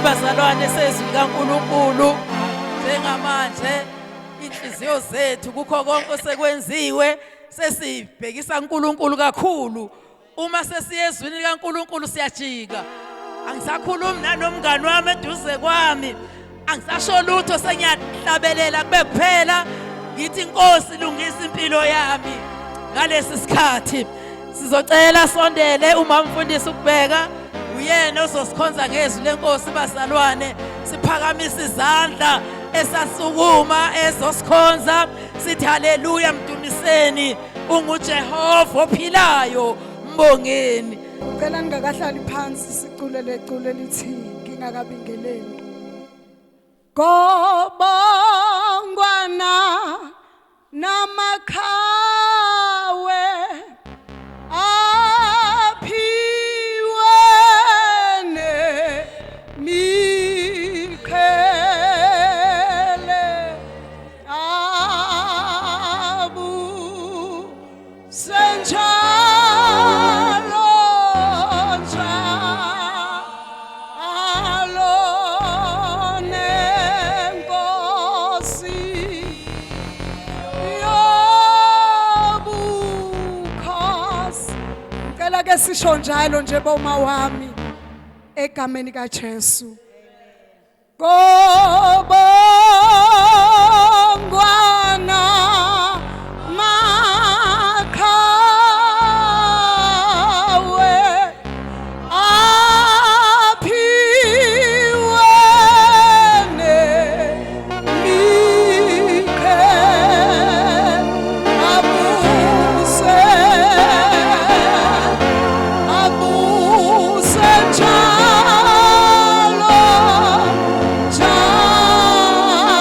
bazalwane sezwi kaNkulunkulu njengamanje inhliziyo zethu kukho konke osekwenziwe sesibhekisa uNkulunkulu kakhulu. Uma sesiyezwini likaNkulunkulu siyajika. Angisakhulumi nanomngani wami eduze kwami. Angisasho lutho sengiyahlabelela kube kuphela ngithi inkosi lungisa impilo yami. Ngalesi sikhathi sizocela sondele uma umfundisi ukubheka uyena ozosikhonza ngezwi lenkosi bazalwane. Siphakamisa izandla esasukuma ezosikhonza sithi haleluya mdumiseni unguJehova ophilayo mbongeni. Ngicela ningakahlali phansi siculele icule lithi ngingakabingeleli. Ngobongwana namakhawe aphiwe nemikhele abu senjalo njalo nenkosi yobukhosi. Ngicela ke sisho njalo nje boma wami egameni kaJesu. Ngobongwana makhawe aphiwe nemikhele abuse njalo njalo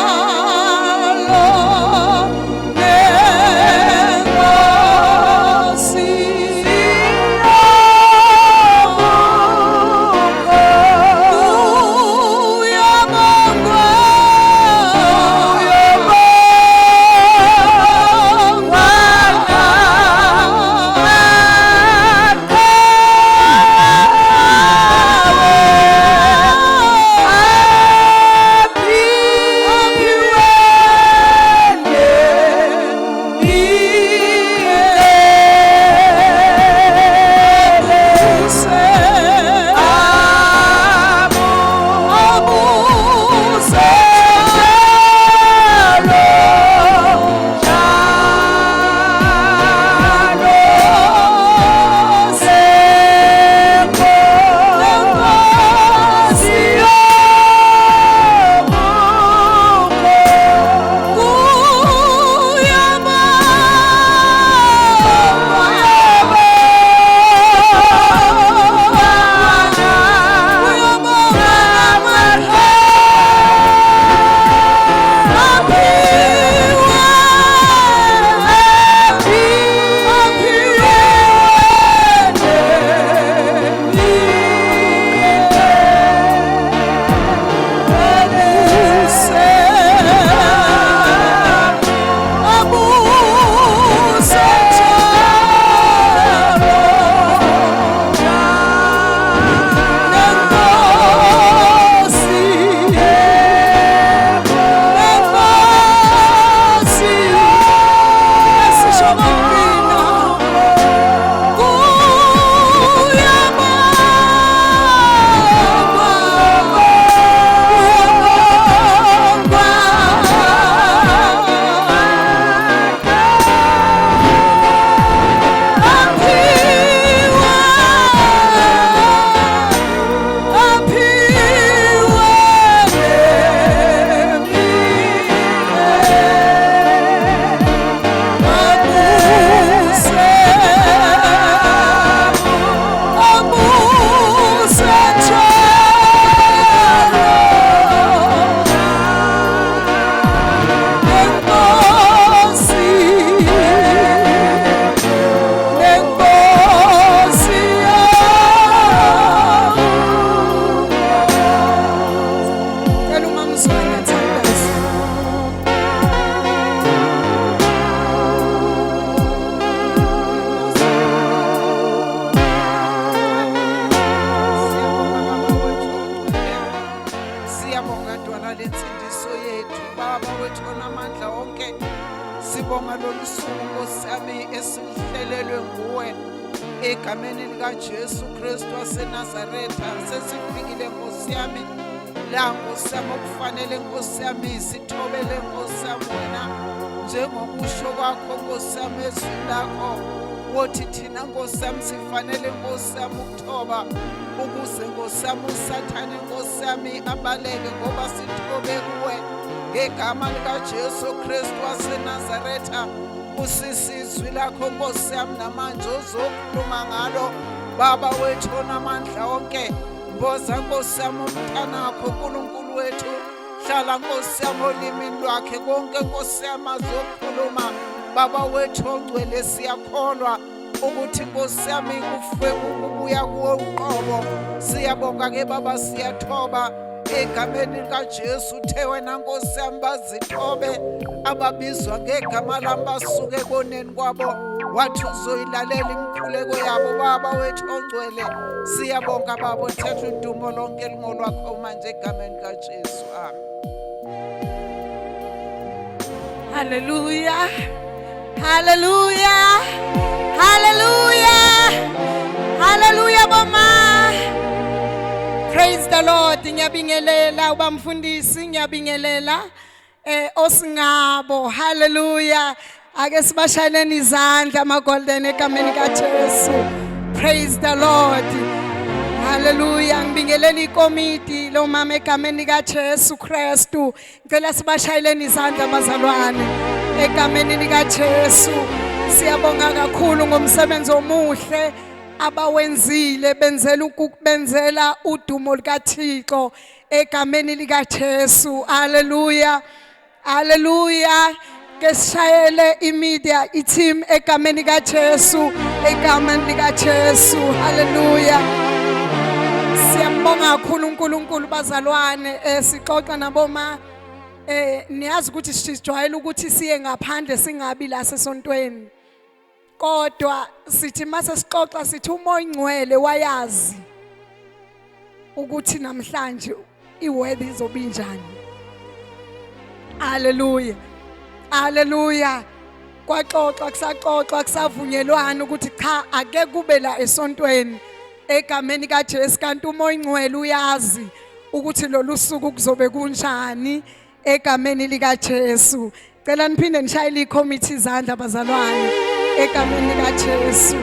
wethu onamandla wonke, sibonga lolu suku Nkosi yami esihlelelwe nguwe egameni likaJesu Kristu waseNazaretha. Sesifikile Nkosi yami la Nkosi yami okufanele Nkosi yami sithobele Nkosi yami wena njengokusho kwakho Nkosi yami ezwini lakho wothi thina Nkosi yami sifanele Nkosi yami ukuthoba ukuze Nkosi yami uSathane Nkosi yami abaleke ngoba sithobe kuwe ngegama likaJesu Kristu waseNazaretha. Usisizwi lakho Nkosi yami namanje ozokhuluma ngalo Baba wethu onamandla wonke. Mboza Nkosi yami umntanakho uNkulunkulu wethu, hlala Nkosi yami olimini lwakhe konke Nkosi yami azokhuluma. Baba wethu ongcwele siyakholwa ukuthi Nkosi yami kufe ukubuya kuwe uqobo. Siyabonga ke Baba, siyathoba egameni likaJesu. Uthe wena Nkosi yami bazithobe ababizwa ngegama lami basuke koneni kwabo, wathi uzoyilalela imikhuleko yabo. Baba wethu ongcwele siyabonga Baba, uthethe udumo lonke lingolwakho manje egameni likaJesu. Amen. Hallelujah. Hallelujah. Hallelujah. Hallelujah mama. Praise the Lord. Ngiyabingelela ubamfundisi, ngiyabingelela osingabo. Hallelujah. Ake sibashayeleni izandla ama golden egameni kaJesu. Praise the Lord. Hallelujah. Ngibingelela ikomiti lo mama egameni kaJesu Kristu. Ngicela sibashayeleni izandla bazalwane egameni likaJesu. Siyabonga kakhulu ngomsebenzi omuhle abawenzile, benzela udumo likaThixo egameni likaJesu. Hallelujah. Hallelujah. Ke sishayele imedia team egameni likaJesu, egameni likaJesu. Hallelujah. Siyambonga kakhulu uNkulunkulu bazalwane. Sixoxa naboma niyazi ukuthi sijwayele ukuthi siye ngaphandle singabi la sesontweni, kodwa sithi mase sixoxa sithi umoya ongcwele wayazi ukuthi namhlanje iweather izobinjani. Hallelujah. Hallelujah. Kwaxoxa kusaxoxa kusavunyelwana ukuthi cha ake kube la esontweni egameni kaJesu, kanti umoya ongcwele uyazi ukuthi lolu suku kuzobe kunjani egameni likaJesu. Cela niphinde nishayele ikomiti izandla bazalwane egameni likaJesu.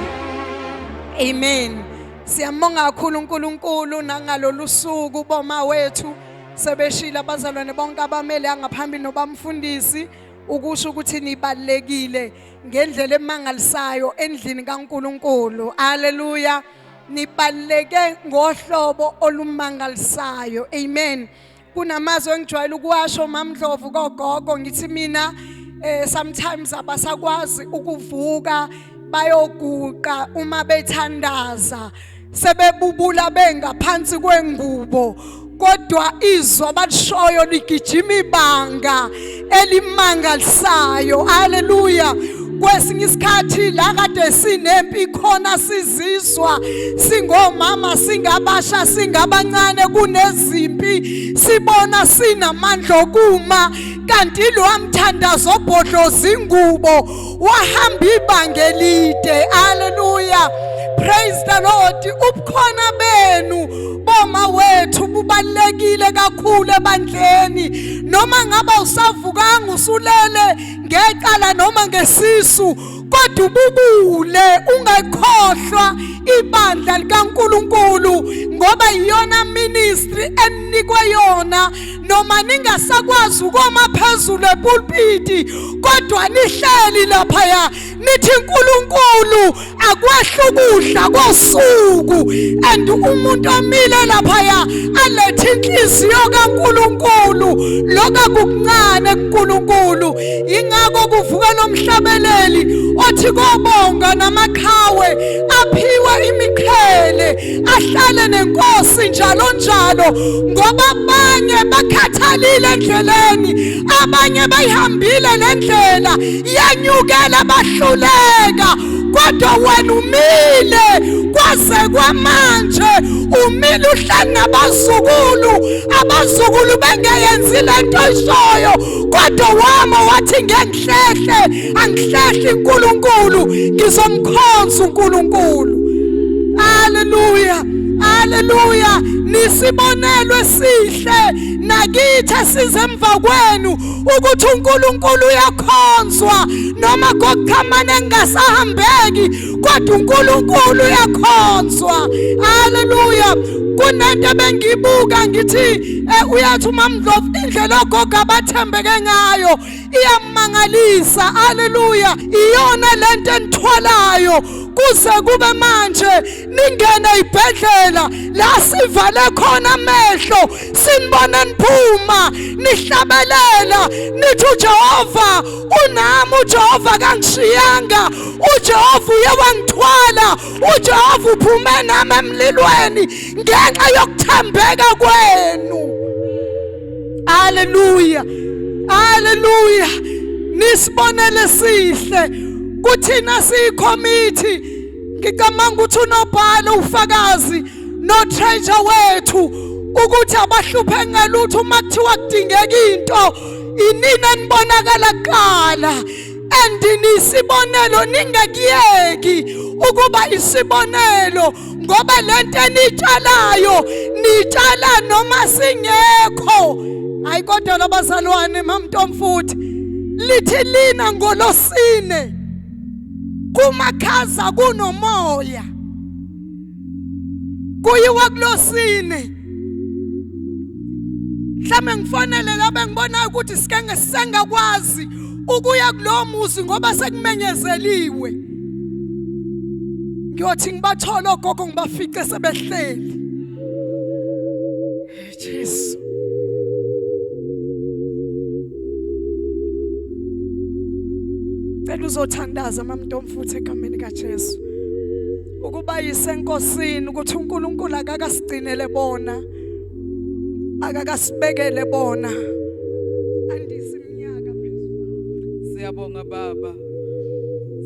Amen. Siyambonga kakhulu uNkulunkulu nangalolu suku boma wethu sebeshila abazalwane bonke abamele angaphambili nobamfundisi ukusho ukuthi nibalekile ngendlela emangalisayo endlini kaNkulunkulu. Hallelujah. Nibaleke ngohlobo olumangalisayo. Amen. Kunamazwi engijwayele ukuwasho mamdlovu kogogo ngithi mina sometimes abasakwazi ukuvuka bayoguqa uma bethandaza, sebebubula bengaphansi kwengubo, kodwa izwi abalishoyo ligijima ibanga elimangalisayo. Hallelujah. Kwesinye isikhathi la kade sinempi khona sizizwa singomama, singabasha, singabancane kunezimpi, sibona sinamandla okuma, kanti lo amthandazo obhodloza ingubo wahamba ibanga elide. Hallelujah. Praise the Lord. Ubukhona benu boma wethu bubalekile kakhulu ebandleni, noma ngaba usavukanga usulele ngecala noma ngesisu, kodwa ububule ungakhohlwa ibandla likaNkulunkulu ngoba iyona ministry enikwe yona. Noma ningasakwazi ukoma phezulu epulpiti, kodwa nihleli lapha nithi uNkulunkulu akwehla ukudla kosuku, and umuntu omile lapha alethe inhliziyo kaNkulunkulu lokho kuncane kuNkulunkulu. Ingakho kuvuka nomhlabeleli othi kobonga namaqhawe aphiwe imikhele ahlale nenkosi njalo njalo, ngoba abanye bakhe bayikhathalile endleleni, abanye bayihambile lendlela yanyukela bahluleka, kodwa wena umile kwaze kwamanje, umile uhlala nabazukulu, abazukulu bengayenzi lento eshoyo, kodwa wama wathi ngengihlehle, angihlehle uNkulunkulu, ngizomkhonza uNkulunkulu. Haleluya, haleluya. Nisibonelo esihle nakithi size emva kwenu ukuthi uNkulunkulu uyakhonzwa, noma kokukhamane engasahambeki, kodwa uNkulunkulu uyakhonzwa. Haleluya. Kunento bengibuka ngithi uyathi uMamdlovu indlela ogogo abathembeke ngayo iyamangalisa. Haleluya. Iyona lento enithwalayo kuze kube manje ningene ibhedlela la sivale khona amehlo, sinibona niphuma, nihlabelela, nithi uJehova unami, uJehova kangishiyanga, uJehova uye wangithwala, uJehova uphume nami emlilweni ngenxa yokuthembeka kwenu. Haleluya, haleluya. Nisibonele sihle kuthina siyikhomithi. Ngicabanga ukuthi unobhala ufakazi no-treasure wethu ukuthi abahluphe ngalutho uma kuthiwa kudingeka into, inina nibonakala kuqala, and nisibonelo, ningakuyeki ukuba isibonelo, ngoba lento enitshalayo nitshala noma singekho. Hayi kodwa labazalwane maMntomfuthi lithi lina ngolosine kumakhaza kunomoya, kuyiwa kulosine. Mhlawumbe ngifonele labe ngibona ukuthi sikenge sengakwazi ukuya kulowo muzi ngoba sekumenyezeliwe. Ngiyothi ngibathola ogogo ngibafice sebehleli. Jesu. Cela uzothandaza maMntomfuthi egameni kaJesu ukuba yisenkosini, ukuthi uNkulunkulu akakasigcinele bona, akakasibekele bona. Andisi iminyaka phezulu. Siyabonga Baba,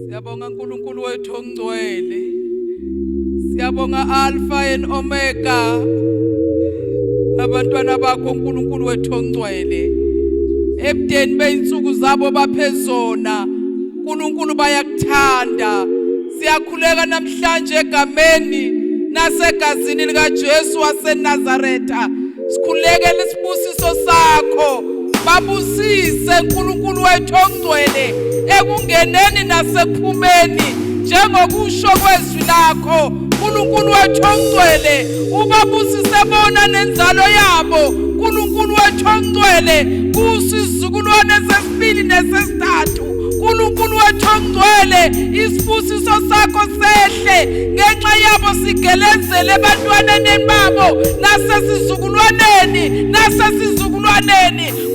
siyabonga uNkulunkulu wethu ongcwele, siyabonga Alpha and Omega, abantwana bakho uNkulunkulu wethu ongcwele, ebudeni beyinsuku zabo baphezona, uNkulunkulu bayakuthanda. Siyakhuleka namhlanje egameni nasegazini likaJesu waseNazaretha, sikhuleke lesibusiso sakho, babusise uNkulunkulu wethu ongcwele ekungeneni nasekuphumeni njengokusho kwezwi lakho. uNkulunkulu wethu ongcwele ubabusise bona nenzalo yabo. uNkulunkulu wethu ongcwele kusizukulwane sesibili nesesithathu. uNkulunkulu wethu ongcwele isibusiso sakho sehle ngenxa yabo, sigelezele ebantwaneni babo nasesizukulwaneni.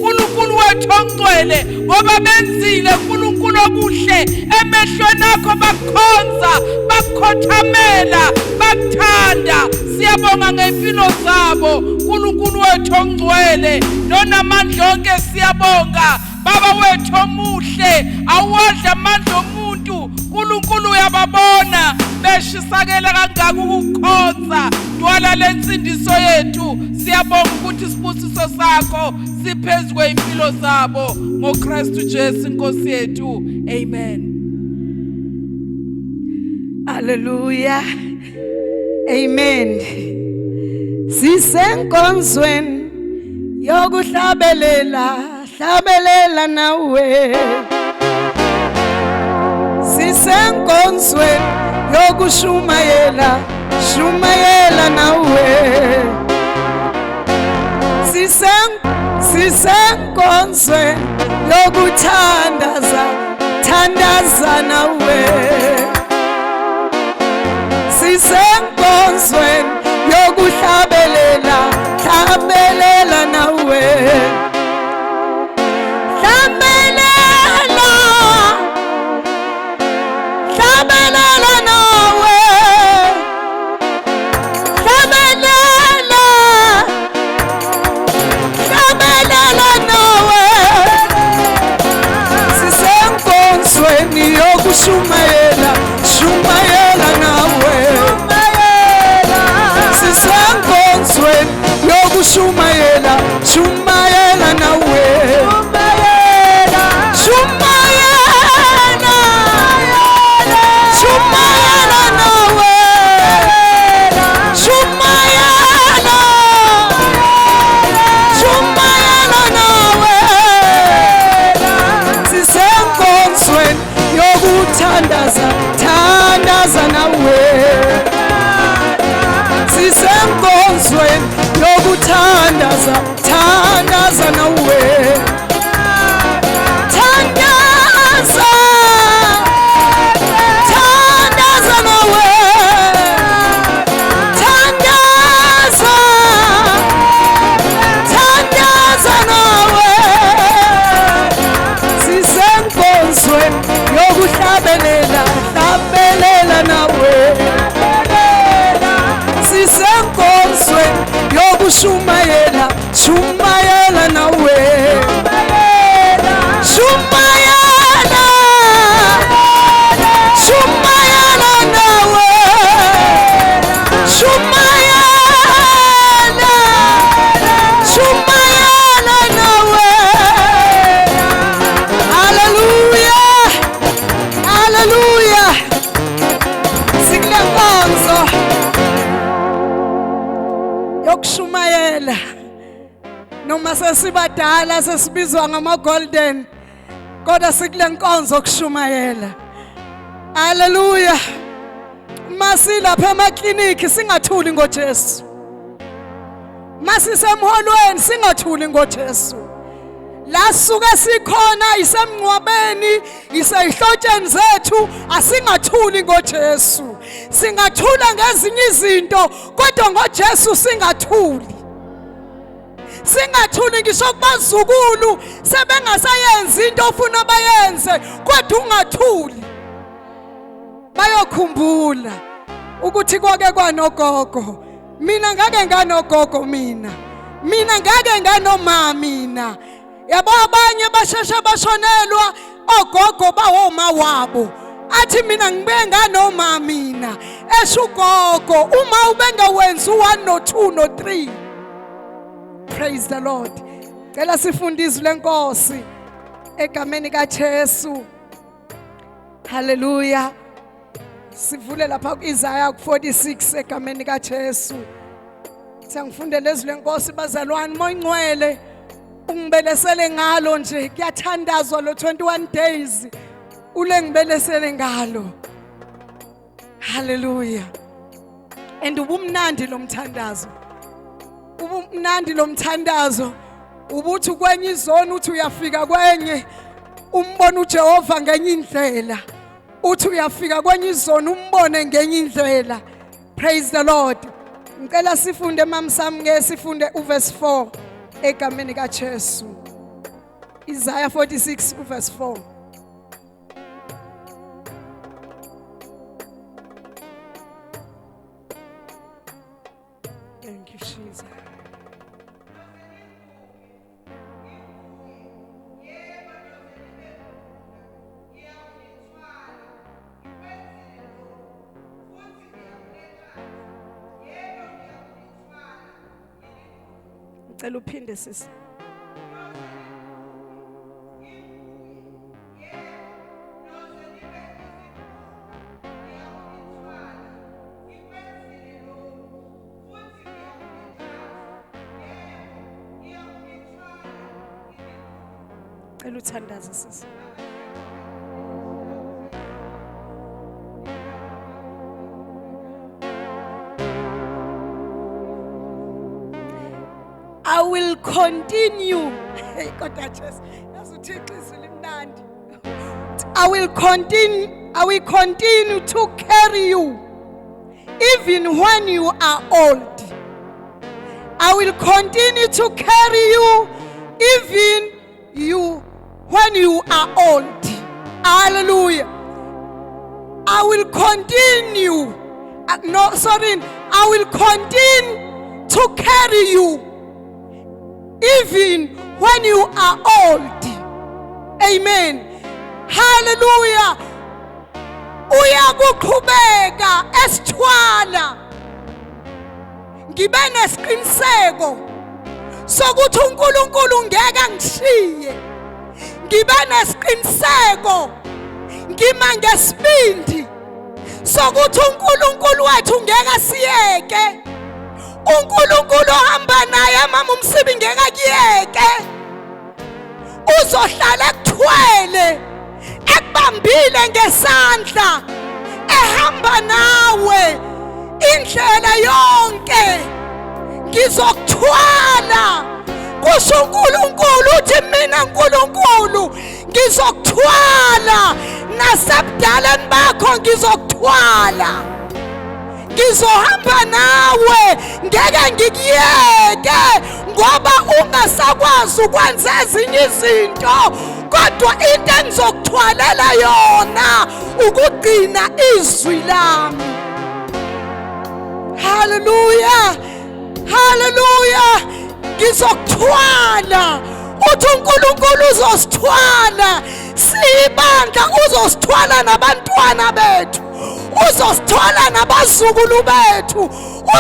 uNkulunkulu wethu ongcwele ngoba benzile uNkulunkulu okuhle emehlweni akho, bakukhonza, bakukhothamela, bakuthanda. Siyabonga ngempilo zabo uNkulunkulu wethu ongcwele nonamandla onke. Siyabonga Baba wethu omuhle, awudla amandla omuntu. uNkulunkulu uyababona beshisakela kangaka ukukhonza. Twala lensindiso yethu. Siyabonga ukuthi isibusiso sakho siphezu kweimpilo zabo ngoKristu Jesu inkosi yethu. Amen. Haleluya. Amen. Sisenkonzweni yokuhlabelela, hlabelela nawe. Sisenkonzweni yokushumayela, shumayela nawe. Sisenkonzweni yokuthandaza, thandaza nawe. Sisenkonzweni yokuhlabelela, hlabelela nawe. Hlabelela, hlabelela nawe. Hlabelela, hlabelela. yokushumayela shumayela nawe sisenkonzweni yokushumayela shumayela nawe shumayela shumayela nawe shumayela shumayela nawe sisenkonzweni yokuthandaza thandaza nawe sisenkonzweni yokuthandaza thandaza nawe thandaza thandaza nawe thandaza thandaza nawe sisenkonzweni yokuhlabelela hlabelela nawe sisenkonzweni yokushumayela shumayela nawe shumayela shumayela nawe shumayela shumayela nawe hallelujah hallelujah sikule nkonzo yokushumayela noma sesibadala sesibizwa ngama-golden kodwa sikule nkonzo yokushumayela haleluya masilapha emakliniki singathuli ngoJesu masisemholweni singathuli ngoJesu la suke sikhona isemncwabeni iseyihlotsheni zethu asingathuli ngoJesu singathula ngezinye izinto kodwa ngoJesu singathuli singathuli ngisho kubazukulu sebengasayenzi into ofuna bayenze kodwa ungathuli bayokhumbula ukuthi kwake kwanogogo mina ngake nganogogo mina ngake nganomama mina yabo abanye basheshe bashonelwa ogogo bawoma wabo athi mina ngibe nganomama mina esho ugogo uma ubengawenzi u1 no2 no3 praise the Lord cela sifunde izwi lenkosi egameni kaJesu haleluya sivule lapha kuIsaya 46 egameni kaJesu siyangifundela izwi lenkosi bazalwane moyingcwele ungibelesele ngalo nje kuyathandazwa lo 21 days ule ngibelesele ngalo haleluya and ubumnandi lo mthandazo ubuthi kwenye izona uthi uyafika kwenye umbone uJehova ngenye indlela uthi uyafika kwenye izona umbone ngenye indlela praise the Lord ngicela sifunde mamsami sifunde uverse 4 egameni kaJesu Isaiah 46 verse 4 Thank you Jesus Ngicela uphinde sisi Ngicela uthandaze sisi I will continue. I will continue to carry you even when you are old. I will continue to carry you even when you are old. Hallelujah. I will continue. I will continue to carry you even when you are old. Amen. Hallelujah. uyakuqhubeka esithwala ngibe nesiqiniseko sokuthi uNkulunkulu ngeke angishiye, ngibe nesiqiniseko ngima ngesibindi sokuthi uNkulunkulu wethu ngeke asiyeke, uNkulunkulu ohamba naye mama umsibi ngeke akuyeke, uzohlala ekuthwele ekubambile ngesandla ehamba nawe indlela yonke. Ngizokuthwala kusho uNkulunkulu, uthi mina uNkulunkulu ngizokuthwala, nasebudaleni bakho ngizokuthwala, ngizohamba nawe ngeke ngikuyeke ngoba ungasakwazi ukwenza ezinye izinto, kodwa into engizokuthwalela yona ukugcina izwi lami. Hallelujah, hallelujah. Ngizokuthwala, uthi uNkulunkulu uzosithwala sibandla, uzosithwala nabantwana bethu, uzosithwala nabazukulu bethu,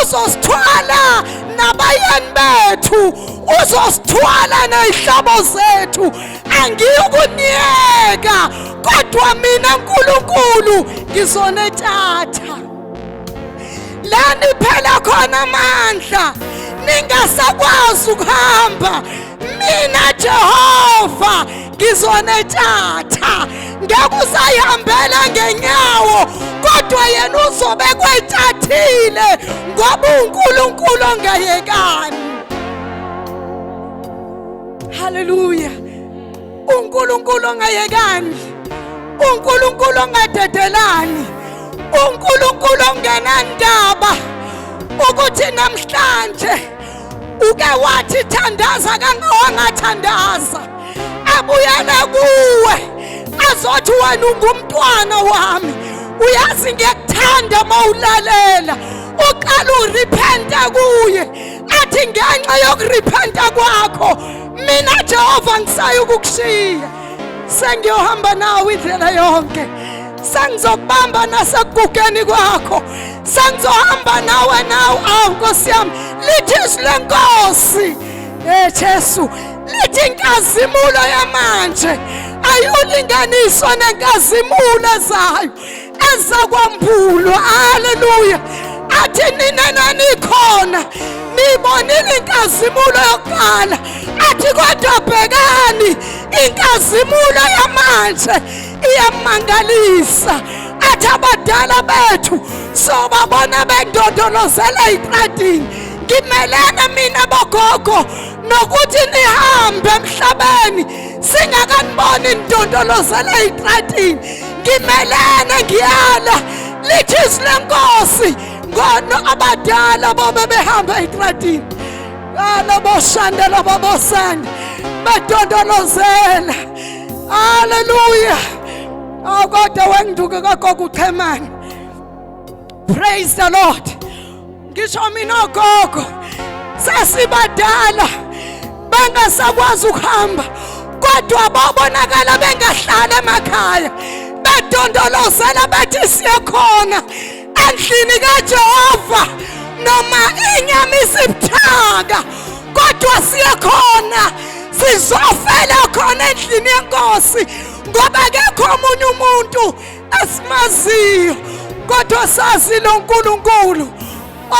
uzosithwala nabayeni bethu, uzosithwala nezihlobo zethu. Angiyukuniyeka kodwa mina uNkulunkulu ngizonethatha. La niphela khona amandla, ningasakwazi ukuhamba, mina Jehova ngizonethatha. Ngeke usayihambela ngenyawo kodwa yena uzobe kwethathile ngoba uNkulunkulu ongayekani. Hallelujah. uNkulunkulu ongayekani, uNkulunkulu ongadedelani, uNkulunkulu ongenandaba ukuthi namhlanje uke wathi thandaza kangawangathandaza, abuyele kuwe azothi wena ungumntwana wami, uyazi ngiyekuthanda mawulalela, uqala urepenta kuye, athi ngenxa yokurepenta kwakho mina Jehova ngisayo ukukushiya, sengiyohamba nawe indlela yonke, sengizokubamba nasekugugeni kwakho, sengizohamba nawe awu Nkosi yami. Lithi izwi lenkosi Jesu lithi inkazimulo yamanje ayulinganiswa nenkazimulo ezayo ezakwambulwa. Haleluya. Athi nina nikhona nibonile inkazimulo yokuqala, athi kodwa bhekani inkazimulo yamanje iyamangalisa. Athi abadala bethu sobabona bendodolozela ePreceding. Ngimelene mina bogogo nokuthi nihambe emhlabeni singakaniboni indodolozela ePreceding. Ngimelene ngiyala lithi izwi lenkosi ngono abadala bobe behamba ePreceding, alaboshandela babosanda bedodolozela. Hallelujah. Kodwa wengiduke kagogo uChemani. Praise the Lord. Ngisho mina ogogo sesibadala bangasakwazi ukuhamba, kodwa babonakala bengahlala emakhaya bedondolozela bethi siyakhona endlini kaJehova, noma inyama isibuthaka kodwa siyakhona, sizofela khona endlini yenkosi ngoba akekho omunye umuntu asimaziyo, kodwa sazi lo nkulunkulu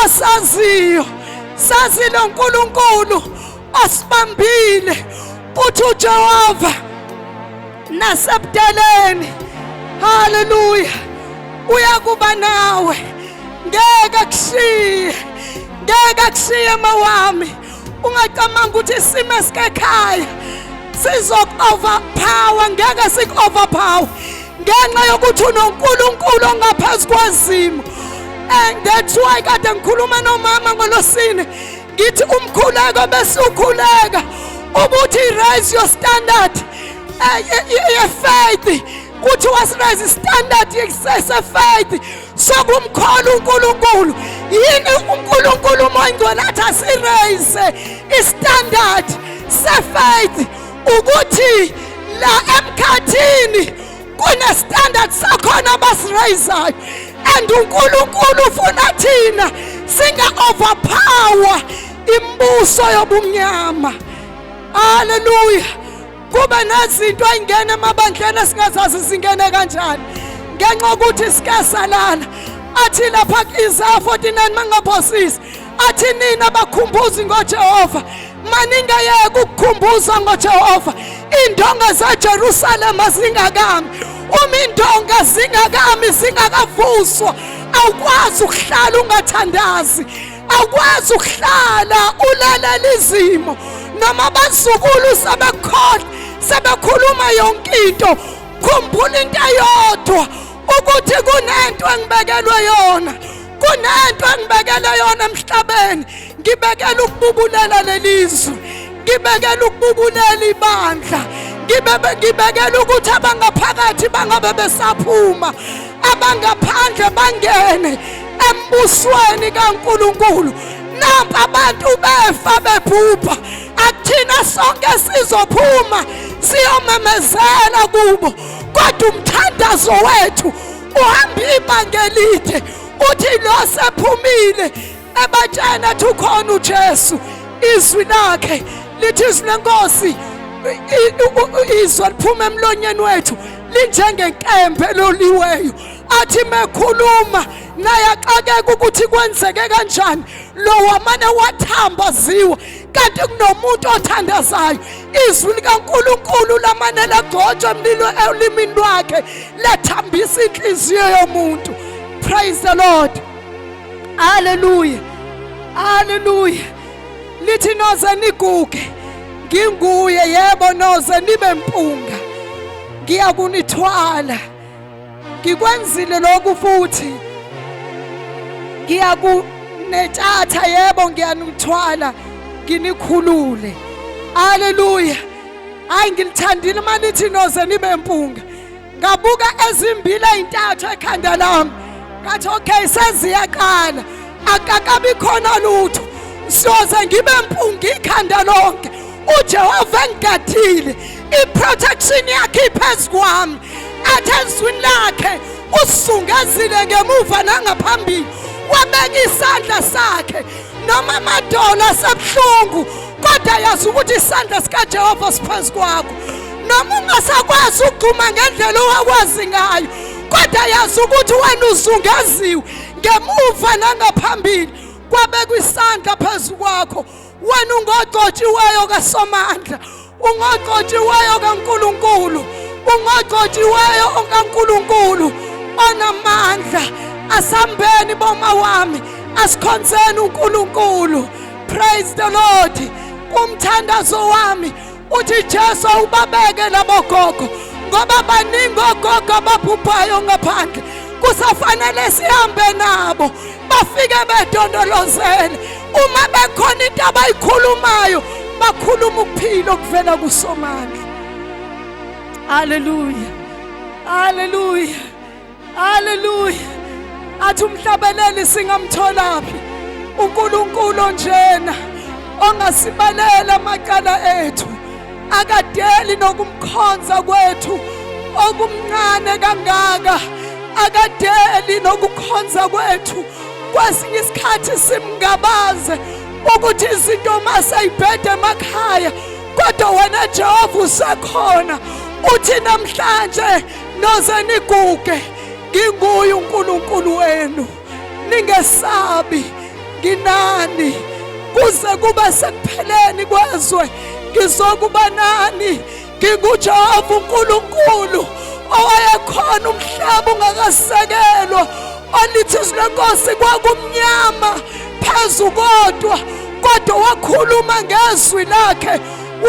osaziyo, sazi lo nkulunkulu osibambile. Uthi uJehova nasebudaleni, haleluya, uyakuba nawe, ngeke akushiye, ngeke akushiye mawami. Ungacabanga ukuthi isimo esikekhaya sizoku-overpower, ngeke siku-overpower ngenxa yokuthi unonkulunkulu ongaphezu kwezimo. And that's why kade ngikhuluma nomama ngolosine ngithi umkhuleko bese ukhuleka ubuthi raise your standard ye faith, kuthi wasiraise istandard ye-faith sokumkhola uNkulunkulu. Yini uNkulunkulu uMoyingcwele athi asiraise istandard se-faith ukuthi la emkhathini Kune-standard sakhona abasirayizayo, and uNkulunkulu ufuna thina singa-overpower imbuso yobumnyama. Haleluya. Kube nezinto ey'ngena emabandleni esingazazi zingene kanjani ngenxa yokuthi sike salala. Athi lapha Isaiah 49 mangaphosisi athi nina bakhumbuzi ngoJehova, maningayeka ukukhumbuza ngoJehova. Indonga zaJerusalema zingakami. Uma indonga zingakami zingakavuswa, awukwazi ukuhlala ungathandazi, awukwazi ukuhlala ulalela izimo. Noma abazukulu sebekhuluma yonke into, khumbula into eyodwa ukuthi kunento engibekelwe yona, kunento engibekelwe yona emhlabeni. Ngibekela ukububulela lelizwe, ngibekela ukububulela ibandla, ngibekela ukuthi abangaphakathi bangabe besaphuma, abangaphandle bangene embusweni kaNkulunkulu. Nampa abantu befa bebhubha, akuthina sonke sizophuma siyomemezela kubo, kodwa umthandazo wethu uhamba ibanga elide. Uthi lo sephumile ebatshena ethi ukhona uJesu, izwi lakhe lithi izwi lenkosi, izwi liphuma emlonyeni wethu linjengenkembe eloliweyo. Athi mekhuluma naye axakeka ukuthi kwenzeke kanjani. Lo wamane wathambaziwa, kanti kunomuntu othandazayo. Izwi likaNkulunkulu lamane lagcotshwa emlilo elimini lwakhe, lethambisa inhliziyo yomuntu. Praise the Lord. Hallelujah. Hallelujah. Lithi noze niguge, nginguye, yebo noze nibe mpunga, ngiyakunithwala. Ngikwenzile lokhu futhi ngiyakunetshatha, yebo ngiyanithwala, nginikhulule. Hallelujah. Hayi ngilithandile malithi noze nibe mpunga. Ngabuka ezimbili ezintathu ekhanda lami, ngathi okay seziyaqala, akakabi khona lutho, siyoze ngibe mpunga ikhanda lonke. uJehova engigadile, iprotection yakhe iphezu kwami. Athi ezwini lakhe usungazile ngemuva nangaphambili, wabeka isandla sakhe. Noma amadolo asebuhlungu, kodwa yazi ukuthi isandla sikaJehova siphezu kwakho. Noma ungasakwazi ukugcuma ngendlela owakwazi ngayo, kodwa yazi ukuthi wena uzungeziwe ngemuva nangaphambili, kwabekwa isandla phezu kwakho. Wena ungogcotshiweyo kaSomandla, ungogcotshiweyo kaNkulunkulu, ungogcotshiweyo kaNkulunkulu onamandla. Asambeni boma wami, asikhonzeni uNkulunkulu. Praise the Lord. Kumthandazo wami uthi Jesu ubabeke labo gogo, ngoba baningi ogogo ababhubhayo ngaphandle. Kusafanele sihambe nabo bafike bedondolozele. Uma bekhona into abayikhulumayo, bakhuluma ukuphila okuvela kuSomandla. Hallelujah. Hallelujah. Hallelujah. Athi umhlabeleli singamtholaphi uNkulunkulu njena ongasibalela amacala ethu, akadeli nokumkhonza kwethu okumncane kangaka, akadeli nokukhonza kwethu. Kwesinye isikhathi simngabaze ukuthi izinto masayibhede emakhaya, kodwa wena Jehova usekhona. Uthi namhlanje noze niguge, nginguye uNkulunkulu wenu, ningesabi, nginani. Kuze kube sekupheleni kwezwe ngizokuba nani. NginguJehova uNkulunkulu owayekhona umhlaba ungakasekelwa. Olithi izwi lenkosi kwakumnyama phezu kodwa wakhuluma ngezwi lakhe,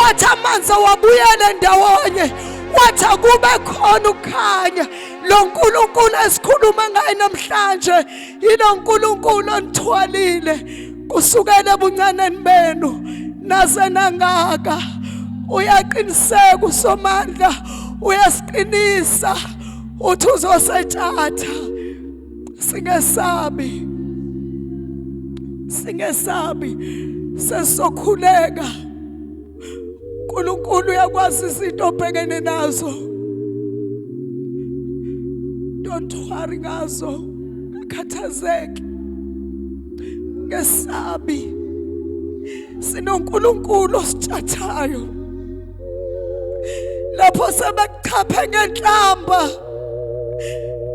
wathi amanzi wabuyela ndawonye, wathi akube khona ukukhanya. Lo nkulunkulu esikhuluma ngaye namhlanje yilo nkulunkulu onithwalile kusukela ebuncaneni benu naze nangaka. Uyaqiniseka uSomandla, uyasiqinisa, uthi uzosethatha. Singesabi, sesokhuleka. uNkulunkulu uyakwazi izinto obhekene nazo. ungathwari ngazo, ungakhathazeki, ungesabi. SinoNkulunkulu ositshathayo. Lapho sebekuchaphe ngenhlamba,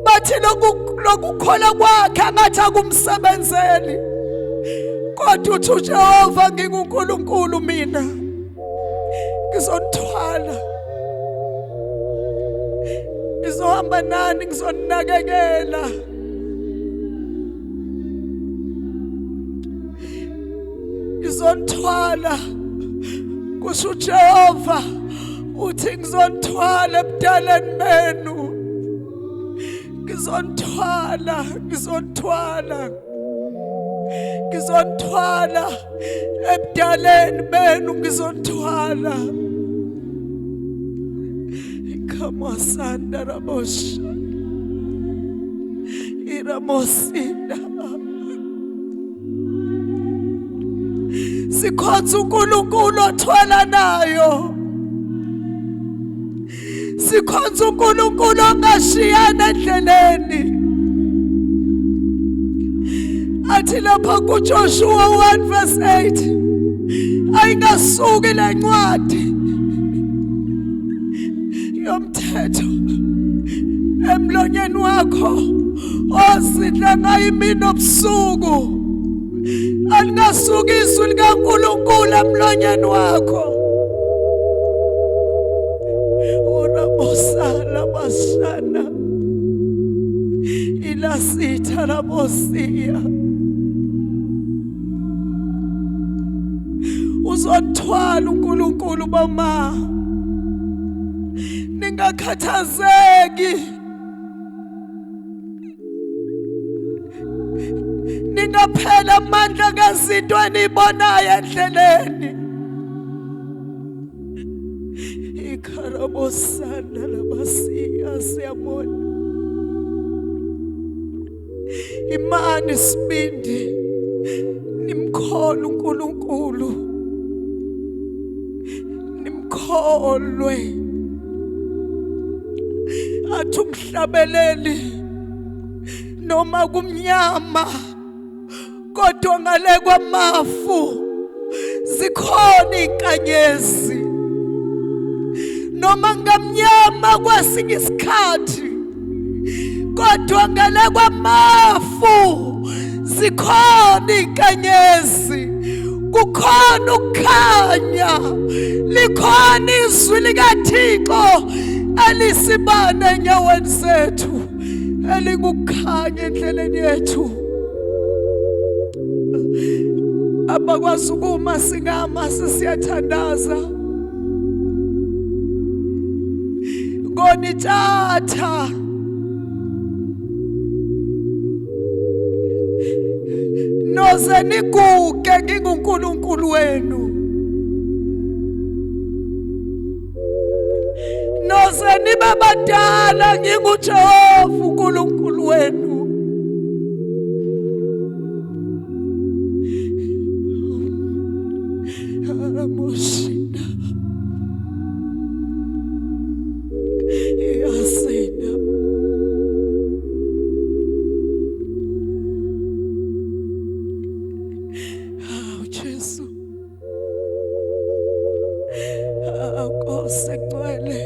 bathi lokukholwa kwakhe angathi akumsebenzeli. Kodwa uthi uJehova nginguNkulunkulu mina, ngizonithwala, ngizohamba nani, ngizoninakekela. Ngizonithwala, kusho uJehova, uthi ngizonithwala ebudaleni benu. Ngizonithwala, ngizonithwala, ngizonithwala ebudaleni benu, ngizonithwala. Ikamasanda rabosha, iramosinda. Sikhonza uNkulunkulu othwala nayo. Sikhonza uNkulunkulu ongashiyana endleleni. Athi lapha kuJoshua 1:8, ayingasuki le ncwadi yomthetho emlonyeni wakho, ozidla ngayo imini nobusuku. Alingasuki izwi likaNkulunkulu emlonyeni wakho. Urabosala bashana, ilasitha rabosia. Uzonithwala uNkulunkulu bama, ningakhathazeki, ningaphela amandla ngezinto enibonayo endleleni. Ikarabosana labasiya siyabona. Imani sibindi, nimkhole uNkulunkulu, nimkholwe. Athi umhlabeleli noma kumnyama, kodwa ngale kwamafu zikhona inkanyezi. Noma ngamnyama kwesinye isikhathi, kodwa ngale kwamafu zikhona inkanyezi. Kukhona ukukhanya, likhona izwi likaThixo elisibane enyaweni zethu, elikukhanya endleleni yethu. Abakwazi ukuma singama sisiyathandaza. Ngonithatha noze niguge nginguNkulunkulu wenu. Noze nibe badala nginguJehova uNkulunkulu wenu. Amoshina iyasina. Jesu, Nkosi ngcwele,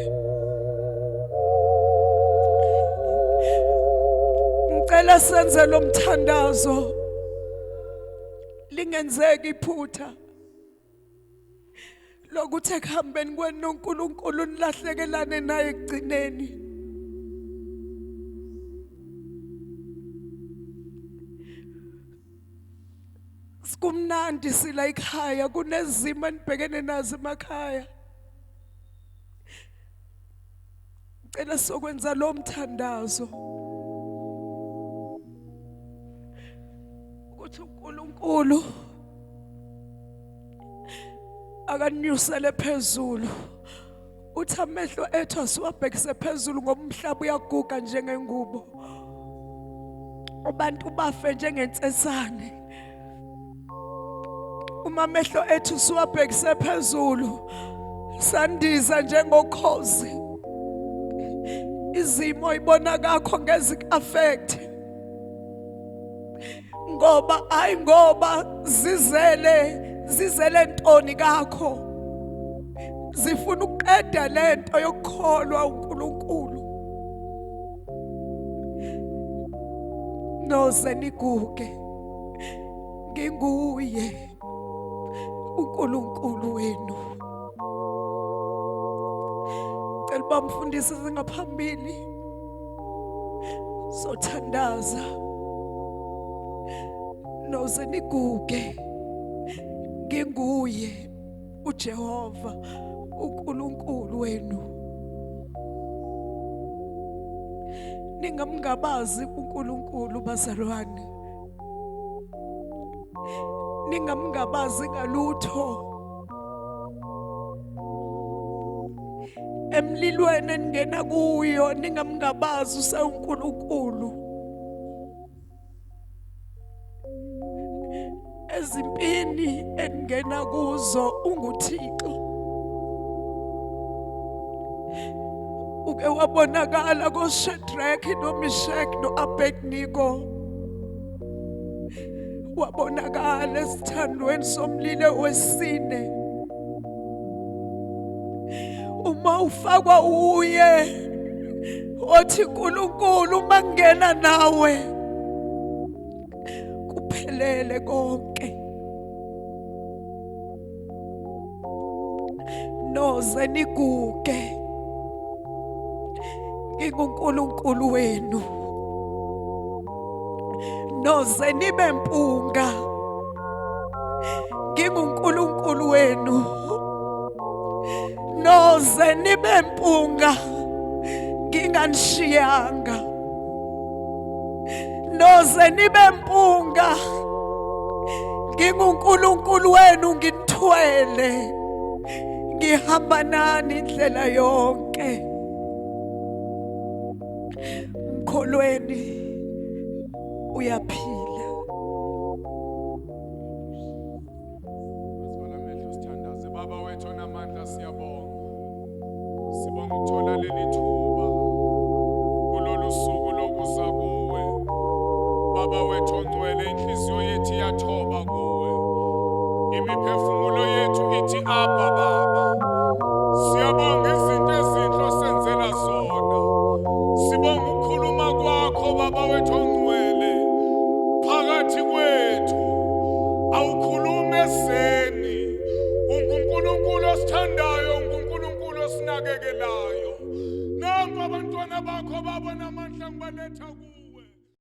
ngicela senze lo mthandazo, lingenzeki iphutha lokuthi ekuhambeni kwenu noNkulunkulu nilahlekelane naye ekugcineni. Sikumnandi sila ekhaya, kunezimo enibhekene nazo emakhaya. Ngicela sokwenza lo mthandazo ukuthi uNkulunkulu akanyusele phezulu. Uthi amehlo ethu asiwabhekise phezulu ngoba umhlaba uyaguga njengengubo, abantu bafe njengensesane. Uma amehlo ethu siwabhekise phezulu, sandiza njengokhozi. izimo ibona kakho ngeze affect ngoba ngoba zizele ntoni kakho zifuna ukuqeda lento yokukholwa uNkulunkulu noze niguge nginguye uNkulunkulu wenu. Cela bamfundise zingaphambili sothandaza noze niguge nginguye uJehova uNkulunkulu wenu. Ningamngabazi uNkulunkulu bazalwane, ningamngabazi ngalutho. Emlilweni eningena kuyo ningamngabazi uSunkulunkulu. Ezimpini eningena kuzo unguThixo. Uke wabonakala koShadrach noMeshach noAbednego. Wabonakala esithandweni somlilo wesine. Uma ufakwa uye othi uNkulunkulu mangena nawe kuphelele konke. Noze niguge nginguNkulunkulu wenu. Noze nibe mpunga nginguNkulunkulu wenu. Noze nibe mpunga nginganishiyanga. Noze nibe mpunga nginguNkulunkulu wenu nginithwele. Ngihamba nani indlela yonke. Mkholweni uyaphila. Baba wethu onamandla siyabonga. Sibonga ukuthola leli thuba kulolu suku lokuza kuwe. Baba wethu ongcwele inhliziyo yethu iyathoba kuwe. Imiphefumulo yethu ithi Abba Baba. Siyabonga izinto ezinhle osenzela zona. Sibonga ukukhuluma kwakho Baba wethu ongcwele phakathi kwethu. Awukhulume eseni. uNkulunkulu osithandayo, uNkulunkulu osinakekelayo. Nanku abantwana bakho babona amandla ngibaletha kuwe.